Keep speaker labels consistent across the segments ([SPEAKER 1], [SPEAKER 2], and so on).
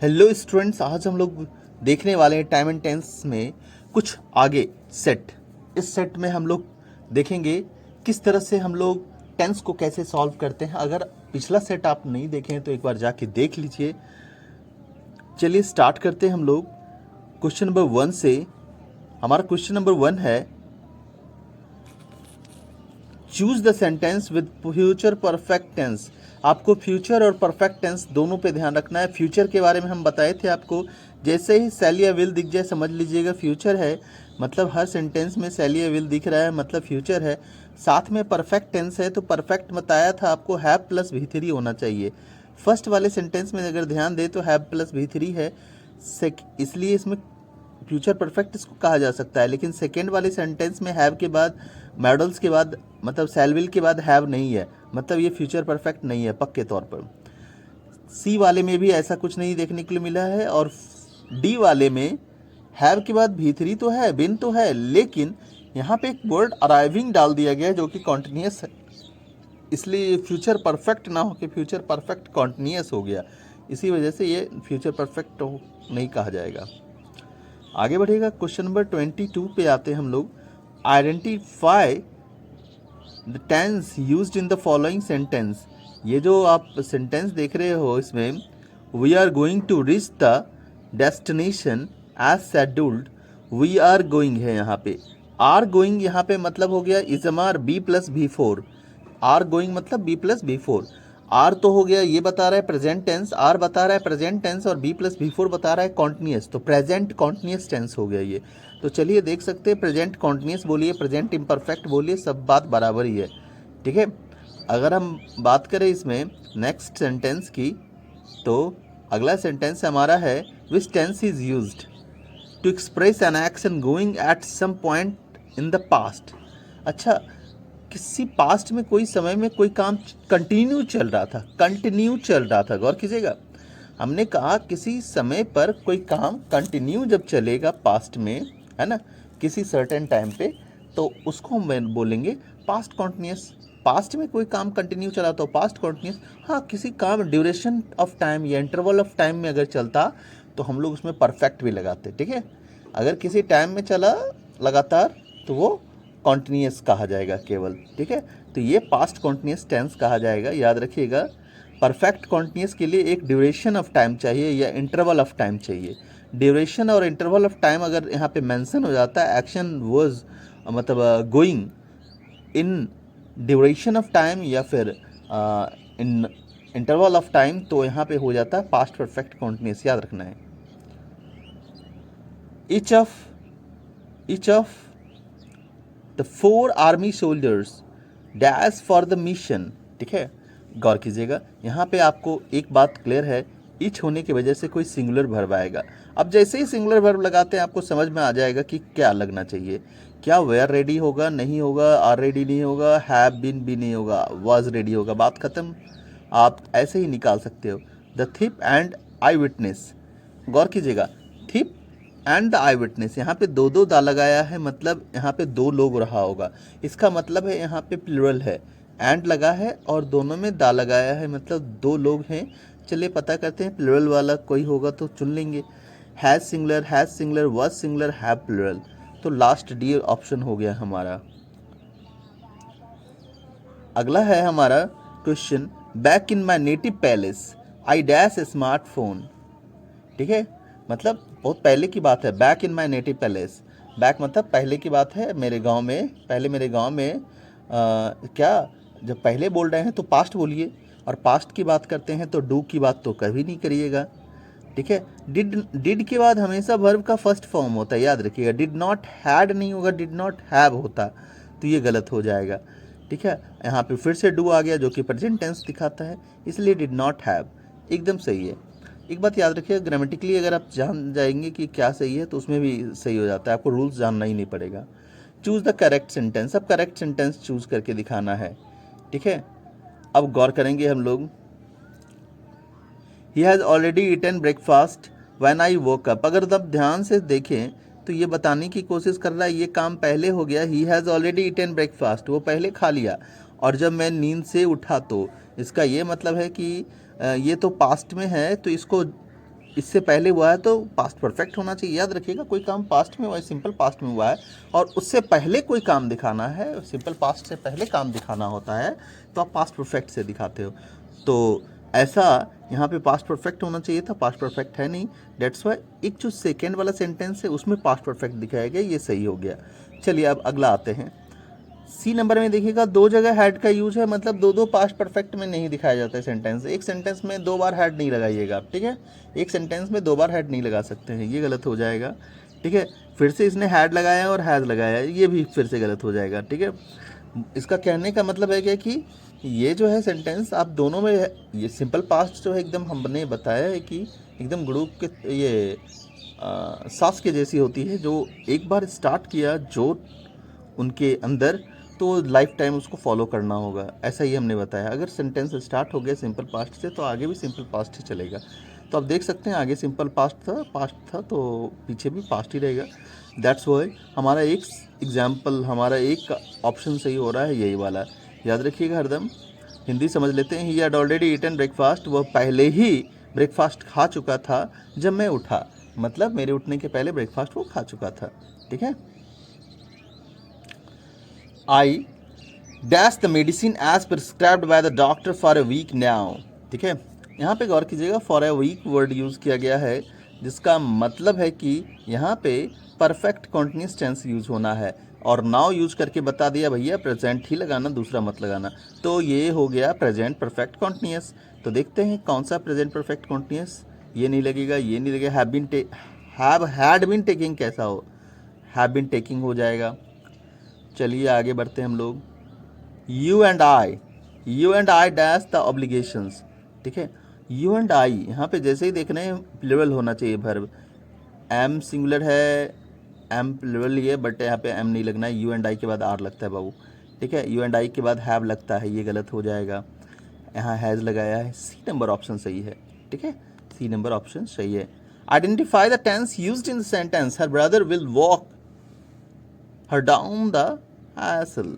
[SPEAKER 1] Hello students, आज हम लोग देखने वाले हैं टाइम एंड टेंस में कुछ आगे सेट। इस सेट में हम लोग देखेंगे किस तरह से हम लोग टेंस को कैसे सॉल्व करते हैं। अगर पिछला सेट आप नहीं देखे हैं तो एक बार जाके देख लीजिए। चलिए स्टार्ट करते हैं हम लोग क्वेश्चन नंबर 1 से। हमारा क्वेश्चन नंबर 1 है, choose the sentence with future perfect tense. आपको फ्यूचर और परफेक्ट टेंस दोनों पे ध्यान रखना है। फ्यूचर के बारे में हम बताए थे आपको, जैसे ही शैल या विल दिख जाए समझ लीजिएगा फ्यूचर है, मतलब हर सेंटेंस में शैल या विल दिख रहा है मतलब फ्यूचर है। साथ में परफेक्ट टेंस है तो परफेक्ट बताया था आपको हैव प्लस भी3 होना चाहिए। फर्स्ट वाले सेंटेंस में अगर ध्यान दे तो हैव प्लस भी3 है, इसलिए इसमें फ्यूचर परफेक्ट इसको कहा जा सकता है। लेकिन सेकेंड वाले सेंटेंस में हैव के बाद, मॉडल्स के बाद, मतलब शैल विल के बाद हैव नहीं है, मतलब ये फ्यूचर परफेक्ट नहीं है पक्के तौर पर। सी वाले में भी ऐसा कुछ नहीं देखने के लिए मिला है। और डी वाले में हैव के बाद भी3 तो है, बिन तो है, लेकिन यहाँ पे एक वर्ड अराइविंग डाल दिया गया है जो कि कॉन्टिन्यूस है, इसलिए फ्यूचर परफेक्ट ना हो के फ्यूचर परफेक्ट कॉन्टिन्यूस हो गया। इसी वजह से ये फ्यूचर परफेक्ट नहीं कहा जाएगा। आगे बढ़ेगा, क्वेश्चन नंबर 22 पे आते हैं हम लोग। Identify the tense used in the following sentence. ये जो आप सेंटेंस देख रहे हो इसमें, we are going to reach the destination as scheduled. We are going है यहाँ पे, आर गोइंग यहाँ पे मतलब हो गया इजमार बी प्लस भी4। आर गोइंग मतलब बी प्लस भी4। आर तो हो गया, ये बता रहा है प्रेजेंट टेंस, आर बता रहा है प्रेजेंट टेंस और बी प्लस भी4 बता रहा है कॉन्टिन्यूस, तो प्रेजेंट कॉन्टिन्यूस टेंस हो गया ये। तो चलिए देख सकते हैं, प्रेजेंट कॉन्टिन्यूस बोलिए, प्रेजेंट इम्परफेक्ट बोलिए, सब बात बराबर ही है। ठीक है, अगर हम बात करें इसमें नेक्स्ट सेंटेंस की, तो अगला सेंटेंस हमारा है, which tense is used to express an action going at some point in the past. अच्छा, किसी पास्ट में कोई समय में कोई काम कंटिन्यू चल रहा था, गौर कीजिएगा। हमने कहा किसी समय पर कोई काम कंटिन्यू जब चलेगा पास्ट में, है ना, किसी सर्टेन टाइम पे, तो उसको हम बोलेंगे पास्ट कॉन्टिन्यूस। पास्ट में कोई काम कंटिन्यू चला तो पास्ट कॉन्टिन्यूस। हाँ, किसी काम ड्यूरेशन ऑफ टाइम या इंटरवल ऑफ टाइम में अगर चलता तो हम लोग उसमें परफेक्ट भी लगाते। ठीक है, अगर किसी टाइम में चला लगातार तो वो कॉन्टिन्यूस कहा जाएगा केवल। ठीक है, तो ये पास्ट कॉन्टिन्यूस टेंस कहा जाएगा, याद रखिएगा। परफेक्ट कॉन्टिन्यूस के लिए एक ड्यूरेशन ऑफ टाइम चाहिए या इंटरवल ऑफ टाइम चाहिए। ड्यूरेशन और इंटरवल ऑफ टाइम अगर यहाँ पे मेंशन हो जाता है, एक्शन वाज मतलब going in duration of time या फिर इन इंटरवल ऑफ टाइम, तो यहाँ पे हो जाता है पास्ट परफेक्ट कॉन्टिन्यूस, याद रखना है। Each of the 4 army soldiers dash for the mission. ठीक है, गौर कीजिएगा, यहाँ पे आपको एक बात क्लियर है, ईच होने की वजह से कोई सिंगुलर वर्ब आएगा। अब जैसे ही सिंगुलर वर्ब लगाते हैं आपको समझ में आ जाएगा कि क्या लगना चाहिए। क्या वेयर रेडी होगा, नहीं होगा, आर रेडी नहीं होगा, हैव बीन भी नहीं होगा, वाज रेडी होगा, बात खत्म। आप ऐसे ही निकाल सकते हो। द थिप एंड आई विटनेस, गौर कीजिएगा, थिप एंड द आई विटनेस, यहाँ पे दो दा लगाया है, मतलब यहाँ पे 2 लोग रहा होगा, इसका मतलब है यहाँ पे प्लूरल है। एंड लगा है और दोनों में दा लगाया है, मतलब 2 लोग हैं। चलिए पता करते हैं, प्लूरल वाला कोई होगा तो चुन लेंगे। Has singular, was singular, have plural, तो लास्ट डी ऑप्शन हो गया हमारा। अगला है हमारा question, back in my native palace I dash smartphone. ठीक है, मतलब बहुत पहले की बात है, back in my native palace. Back मतलब पहले की बात है, मेरे गांव में, पहले मेरे गांव में क्या, जब पहले बोल रहे हैं तो पास्ट बोलिए, और पास्ट की बात करते हैं तो डू की बात तो कभी नहीं करिएगा। ठीक है, डिड के बाद हमेशा वर्ब का फर्स्ट फॉर्म होता है, याद रखिएगा। डिड नॉट हैड नहीं होगा, डिड नॉट हैव होता, तो ये गलत हो जाएगा। ठीक है, यहाँ पे फिर से डू आ गया जो कि प्रेजेंट टेंस दिखाता है, इसलिए डिड नॉट हैव एकदम सही है। एक बात याद रखिए, ग्रामेटिकली अगर आप जान जाएंगे कि क्या सही है तो उसमें भी सही हो जाता है, आपको रूल्स जानना ही नहीं पड़ेगा। चूज़ द करेक्ट सेंटेंस, अब करेक्ट सेंटेंस चूज़ करके दिखाना है। ठीक है, अब गौर करेंगे हम लोग। He has already eaten breakfast when I woke up, अगर तब ध्यान से देखें तो ये बताने की कोशिश कर रहा है ये काम पहले हो गया। He has already eaten breakfast, वो पहले खा लिया, और जब मैं नींद से उठा, तो इसका ये मतलब है कि ये तो पास्ट में है, तो इसको इससे पहले हुआ है तो पास्ट परफेक्ट होना चाहिए। याद रखिएगा, कोई काम पास्ट में हुआ है, सिंपल पास्ट में हुआ है, और उससे पहले कोई काम दिखाना है, सिंपल पास्ट से पहले काम दिखाना होता है, तो आप पास्ट परफेक्ट से दिखाते हो। तो ऐसा यहाँ पे पास्ट परफेक्ट होना चाहिए था, पास्ट परफेक्ट है नहीं, डेट्स वाई एक जो सेकेंड वाला सेंटेंस है उसमें पास्ट परफेक्ट दिखाया गया, ये सही हो गया। चलिए अब अगला आते हैं। सी नंबर में देखिएगा, दो जगह हैड का यूज है, मतलब दो दो पास्ट परफेक्ट में नहीं दिखाया जाता है सेंटेंस। एक सेंटेंस में दो बार हैड नहीं लगाइएगा आप, ठीक है, एक सेंटेंस में दो बार हैड नहीं लगा सकते हैं, ये गलत हो जाएगा, ठीक है। फिर से इसने हैड लगाया और हैज़ लगाया, ये भी फिर से गलत हो जाएगा, ठीक है। इसका कहने का मतलब है क्या कि ये जो है सेंटेंस आप दोनों में, ये सिंपल पास्ट जो है एकदम हमने बताया है कि एकदम ग्रुप के ये सास के जैसी होती है, जो एक बार स्टार्ट किया जो उनके अंदर, तो लाइफ टाइम उसको फॉलो करना होगा, ऐसा ही हमने बताया। अगर सेंटेंस स्टार्ट हो गया सिंपल पास्ट से तो आगे भी सिंपल पास्ट ही चलेगा। तो आप देख सकते हैं आगे सिंपल पास्ट था तो पीछे भी पास्ट ही रहेगा। दैट्स वाई हमारा एक एग्जाम्पल, हमारा एक ऑप्शन सही हो रहा है, यही वाला। याद रखिएगा हरदम। हिंदी समझ लेते हैं। He had already eaten breakfast, वह पहले ही ब्रेकफास्ट खा चुका था जब मैं उठा, मतलब मेरे उठने के पहले ब्रेकफास्ट वो खा चुका था, ठीक है। I dash the medicine as prescribed by the doctor for a week now, ठीक है। यहाँ पे गौर कीजिएगा, for a week word use किया गया है, जिसका मतलब है कि यहाँ पे परफेक्ट कॉन्टिन्यूस टेंस यूज होना है, और नाउ यूज करके बता दिया भैया प्रेजेंट ही लगाना, दूसरा मत लगाना, तो ये हो गया प्रेजेंट परफेक्ट कॉन्टिन्यूस। तो देखते हैं कौन सा प्रेजेंट परफेक्ट कॉन्टिन्यूस, ये नहीं लगेगा, ये नहीं लगेगा। हैड बीन टेकिंग कैसा हो, हैव बीन टेकिंग हो जाएगा। चलिए आगे बढ़ते हैं हम लोग। You and I dash the obligations, ठीक है। यू एंड आई यहाँ पे जैसे ही देख रहे हैं प्लूरल होना चाहिए वर्ब, एम सिंगुलर है, एम प्लूरल ही है, बट यहाँ पे एम नहीं लगना है, यू एंड आई के बाद आर लगता है बाबू, ठीक है। यू एंड आई के बाद हैव लगता है, ये गलत हो जाएगा, यहाँ हैज़ लगाया है। सी नंबर ऑप्शन सही है, ठीक है, सी नंबर ऑप्शन सही है। Identify the tense used in the sentence her brother will walk her down the hassle.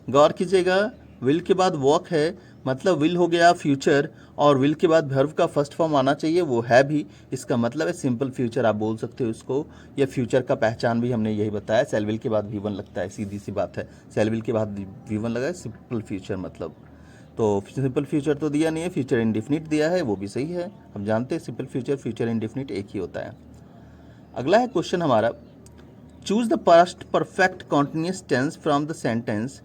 [SPEAKER 1] गौर कीजिएगा, विल के बाद वॉक है, मतलब विल हो गया फ्यूचर, और विल के बाद वर्ब का फर्स्ट फॉर्म आना चाहिए, वो है भी, इसका मतलब है सिंपल फ्यूचर आप बोल सकते हो इसको, या फ्यूचर का पहचान भी हमने यही बताया, सेल विल के बाद V1 लगता है, सीधी सी बात है, सेल विल के बाद V1 लगा है, सिंपल फ्यूचर मतलब। तो सिंपल फ्यूचर तो दिया नहीं है, फ्यूचर इंडिफिनिट दिया है, वो भी सही है, हम जानते हैं सिंपल फ्यूचर फ्यूचर इंडिफिनिट एक ही होता है। अगला है क्वेश्चन हमारा, choose the past perfect continuous tense from the sentence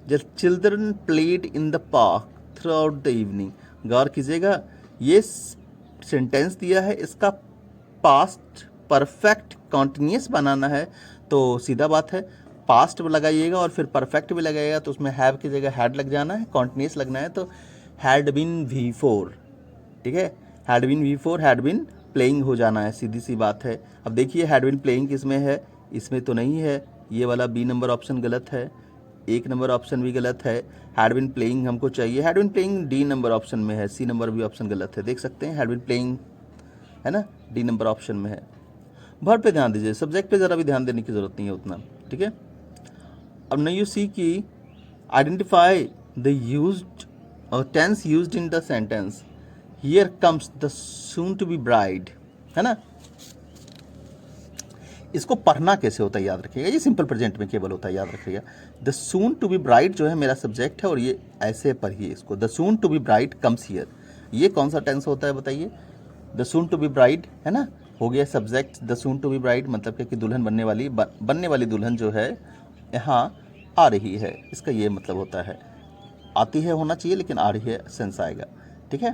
[SPEAKER 1] the children played in the park throughout the evening. गौर कीजिएगा, ये सेंटेंस दिया है, इसका पास्ट परफेक्ट कॉन्टिन्यूस बनाना है, तो सीधा बात है पास्ट लगाइएगा और फिर परफेक्ट भी लगाइएगा, तो उसमें हैव की जगह हैड लग जाना है, कॉन्टिन्यूस लगना है, तो हैड बिन V4, ठीक है, had been V4, had been playing हो जाना है, सीधी सी बात है। अब देखिए हैड बिन प्लेइंग किसमें है, इसमें तो नहीं है, ये वाला बी नंबर ऑप्शन गलत है, एक नंबर ऑप्शन भी गलत है, हैड बिन प्लेइंग हमको चाहिए, had been playing D number option में है, सी नंबर भी ऑप्शन गलत है, देख सकते हैं हैड बिन प्लेइंग है ना, डी नंबर ऑप्शन में है। वर्ब पे ध्यान दीजिए, सब्जेक्ट पे ज़रा भी ध्यान देने की ज़रूरत नहीं है उतना, ठीक है। अब ना यू सी की आइडेंटिफाई द यूज्ड और tense used in the sentence, here comes the soon to be bride, है ना। इसको पढ़ना कैसे होता है याद रखिएगा, ये सिंपल प्रेजेंट में केवल होता है, याद रखिएगा। The soon to be bride जो है मेरा सब्जेक्ट है, और ये ऐसे पढ़िए इसको, the soon to be bride comes here, ये कौन सा टेंस होता है बताइए, the soon to be bride है ना, हो गया subject the soon to be bride, मतलब कि दुल्हन बनने वाली दुल्हन जो है यहाँ आ रही है, इसका ये मतलब होता है, आती है होना चाहिए लेकिन आ रही है सेंस आएगा, ठीक है।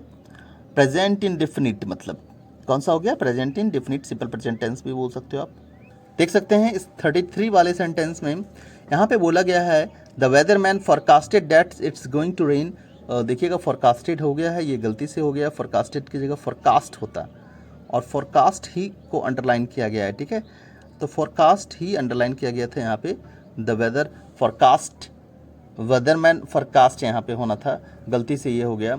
[SPEAKER 1] प्रेजेंट इंडेफिनिट मतलब कौन सा हो गया, present indefinite, simple present tense भी बोल सकते हो आप। देख सकते हैं इस 33 वाले सेंटेंस में यहाँ पे बोला गया है the weather man forecasted that it's going to rain. देखिएगा फॉरकास्टेड हो गया है, ये गलती से हो गया, फॉरकास्टेड की जगह फॉरकास्ट होता, और फॉरकास्ट ही को अंडरलाइन किया गया है, ठीक है। तो फॉरकास्ट ही अंडरलाइन किया गया था यहाँ पे, द वेदर फॉरकास्ट, वेदरमैन फॉरकास्ट यहाँ पे होना था, गलती से ये हो गया।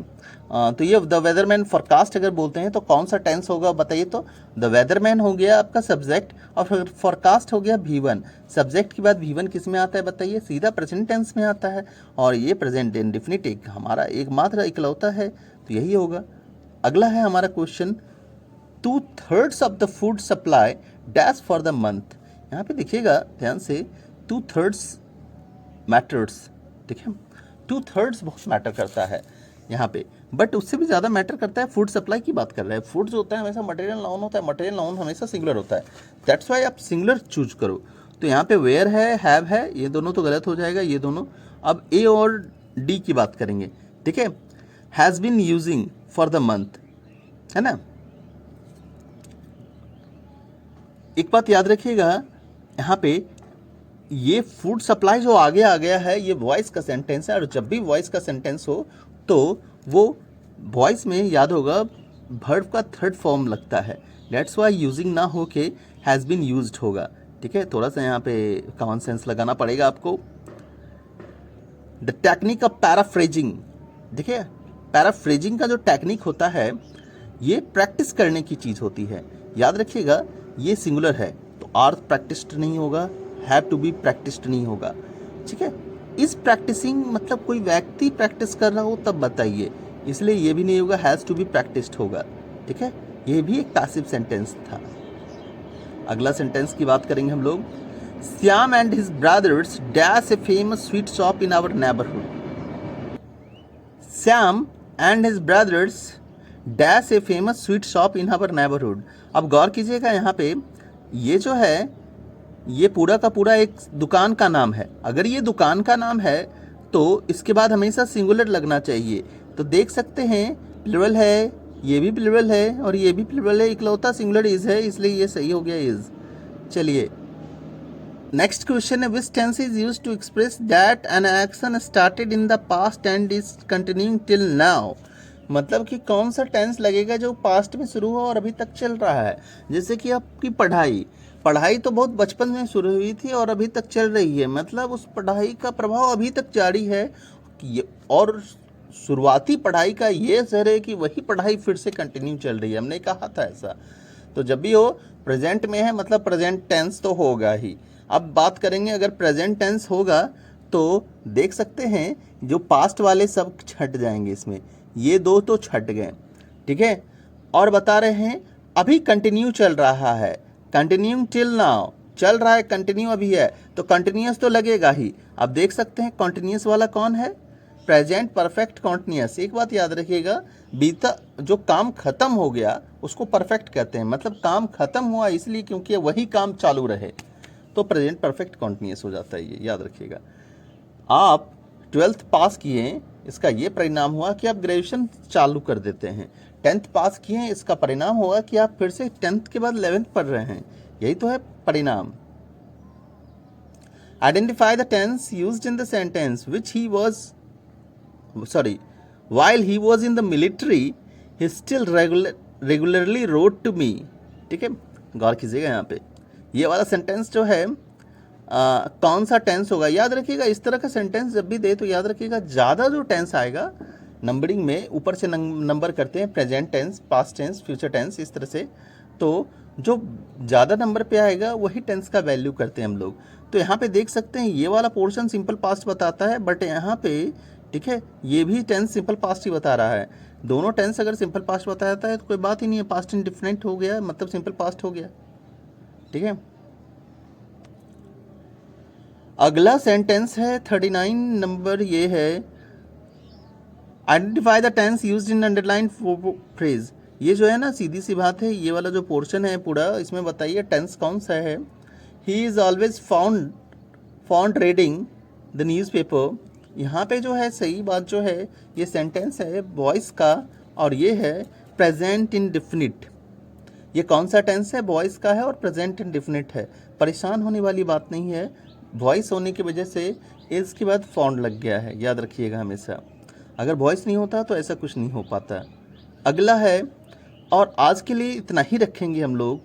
[SPEAKER 1] तो ये द वेदरमैन फॉरकास्ट अगर बोलते हैं तो कौन सा टेंस होगा बताइए, तो द वेदरमैन हो गया आपका सब्जेक्ट, और फिर फॉरकास्ट हो गया V1, सब्जेक्ट के बाद V1 किस में आता है बताइए, सीधा प्रेजेंट टेंस में आता है, और ये प्रेजेंट इंडेफिनिट एक हमारा एकमात्र इकलौता है, तो यही होगा। अगला है हमारा question, 2/3 of the food supply dash for the month. यहाँ पे देखिएगा ध्यान से, 2/3 मैटर्स, ठीक है, 2/3 बहुत मैटर करता है यहाँ पे, बट उससे भी ज़्यादा मैटर करता है फूड सप्लाई की बात कर रहे हैं। फूड जो होता है हमेशा मटेरियल नाउन होता है, मटेरियल नाउन हमेशा सिंगुलर होता है, दैट्स वाई आप सिंगुलर चूज करो। तो यहाँ पे वेयर है, हैव है, ये दोनों तो गलत हो जाएगा, ये दोनों। अब ए और डी की बात करेंगे, ठीक है। Has been using for the month, है ना। एक बात याद रखिएगा यहाँ पे, ये फूड सप्लाई जो आगे आ गया है ये वॉइस का सेंटेंस है, और जब भी वॉइस का सेंटेंस हो तो वो वॉइस में याद होगा वर्ब का थर्ड फॉर्म लगता है, दैट्स वाई यूजिंग ना हो के हैज़ बीन यूज्ड होगा, ठीक है। थोड़ा सा यहाँ पे कॉमन सेंस लगाना पड़ेगा आपको। द टेक्निक ऑफ पैराफ्रेजिंग, देखिए पैराफ्रेजिंग का जो टेक्निक होता है ये प्रैक्टिस करने की चीज़ होती है, याद रखिएगा। ये सिंगुलर है तो आर प्रैक्टिस्ड नहीं होगा, हैव टू बी प्रैक्टिस्ड नहीं होगा, ठीक है। इस प्रैक्टिसिंग मतलब कोई व्यक्ति प्रैक्टिस कर रहा हो तब बताइए, इसलिए ये भी नहीं होगा, हैज़ टू बी प्रैक्टिस्ड होगा, ठीक है। ये भी एक पैसिव सेंटेंस था। अगला सेंटेंस की बात करेंगे हम लोग। Shyam and his brothers dash a famous sweet shop in our neighbourhood. Shyam and his brothers dash a famous sweet shop in our neighbourhood. अब गौर कीजिएगा यहाँ पे, ये जो है ये पूरा का पूरा एक दुकान का नाम है। अगर ये दुकान का नाम है तो इसके बाद हमेशा सिंगुलर लगना चाहिए। तो देख सकते हैं प्लुरल है, ये भी प्लुरल है और ये भी प्लुरल है, इकलौता सिंगुलर इज है, इसलिए ये सही हो गया इज। चलिए नेक्स्ट क्वेश्चन है, which tense is use to express that an action started in the past and is continuing till now. मतलब कि कौन सा टेंस लगेगा जो पास्ट में शुरू हुआ और अभी तक चल रहा है। जैसे कि आपकी पढ़ाई तो बहुत बचपन में शुरू हुई थी और अभी तक चल रही है, मतलब उस पढ़ाई का प्रभाव अभी तक जारी है। और शुरुआती पढ़ाई का ये असर है कि वही पढ़ाई फिर से कंटिन्यू चल रही है, हमने कहा था ऐसा। तो जब भी हो प्रेजेंट में है मतलब प्रेजेंट टेंस तो होगा ही। अब बात करेंगे अगर प्रेजेंट टेंस होगा तो देख सकते हैं जो पास्ट वाले सब छट जाएंगे इसमें, ये दो तो छट गए, ठीक है। और बता रहे हैं अभी कंटिन्यू चल रहा है, कंटिन्यूइंग टिल नाउ, चल रहा है, कंटिन्यू अभी है तो कंटिन्यूअस तो लगेगा ही। अब देख सकते हैं कंटिन्यूअस वाला कौन है, प्रेजेंट परफेक्ट कॉन्टिन्यूअस। एक बात याद रखिएगा, बीता जो काम खत्म हो गया उसको परफेक्ट कहते हैं, मतलब काम खत्म हुआ इसलिए क्योंकि वही काम चालू रहे तो प्रेजेंट परफेक्ट कॉन्टिन्यूअस हो जाता है, ये याद रखिएगा। आप 12th पास किए, इसका ये परिणाम हुआ कि आप ग्रेजुएशन चालू कर देते हैं। 10th पास किए, इसका परिणाम होगा कि आप फिर से 10th के बाद 11th पढ़ रहे हैं, यही तो है परिणाम। Identify the tense used in the sentence which he was while he was in the military he still regularly wrote to me। ठीक है, गौर कीजिएगा यहाँ पे ये वाला सेंटेंस जो है कौन सा टेंस होगा, याद रखिएगा। इस तरह का सेंटेंस जब भी दे तो याद रखिएगा ज़्यादा जो टेंस आएगा नंबरिंग में ऊपर से नंबर करते हैं, present tense, past tense, future tense, इस तरह से। तो जो ज़्यादा नंबर पे आएगा वही टेंस का वैल्यू करते हैं हम लोग। तो यहाँ पे देख सकते हैं ये वाला पोर्शन सिंपल पास्ट बताता है, बट यहाँ पे ठीक है ये भी टेंस सिंपल पास्ट ही बता रहा है। दोनों टेंस अगर सिंपल पास्ट बताता है तो कोई बात ही नहीं है, पास्ट इंडिफिनिट हो गया मतलब सिंपल पास्ट हो गया, ठीक है। अगला सेंटेंस है 39 नंबर, ये है identify the tense used in underline phrase. ये जो है ना सीधी सी बात है, ये वाला जो पोर्शन है पूरा इसमें बताइए टेंस कौन सा है। He is always found reading the newspaper. यहाँ पे जो है सही बात जो है ये सेंटेंस है वॉइस का और ये है प्रेजेंट इंडेफिनिट। ये कौन सा टेंस है, वॉइस का है और प्रेजेंट इंडेफिनिट है। परेशान होने वाली बात नहीं है, वॉइस होने की वजह से इज के बाद फाउंड लग गया है, याद रखिएगा हमेशा। अगर वॉइस नहीं होता तो ऐसा कुछ नहीं हो पाता। अगला है, और आज के लिए इतना ही रखेंगे हम लोग,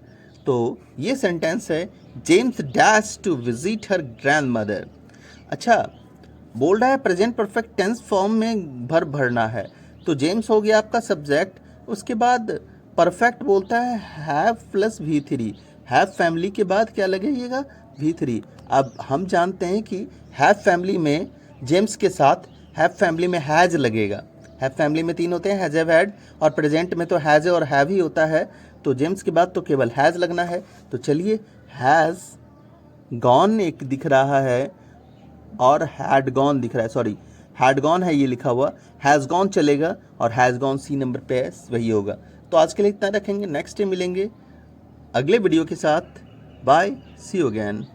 [SPEAKER 1] तो ये सेंटेंस है James dash to visit her grandmother. अच्छा, बोल रहा है प्रेजेंट परफेक्ट टेंस फॉर्म में भरना है, तो जेम्स हो गया आपका सब्जेक्ट। उसके बाद परफेक्ट बोलता है have plus V3, have family के बाद क्या लगेगा V3। अब हम जानते हैं कि हैव फैमिली में जेम्स के साथ हैव फैमिली में हैज लगेगा। हैव फैमिली में 3 होते हैं, हैज, हैव, हैड, और प्रेजेंट में तो हैज और हैव ही होता है। तो जेम्स के बाद तो केवल हैज़ लगना है। तो चलिए, हैज़ गॉन एक दिख रहा है और हैड गॉन दिख रहा है, सॉरी हैड गॉन है ये लिखा हुआ, हैज़ गॉन चलेगा और हैज़ गॉन सी नंबर पे है, वही होगा। तो आज के लिए इतना रखेंगे, नेक्स्ट डे मिलेंगे अगले वीडियो के साथ। Bye, see you again.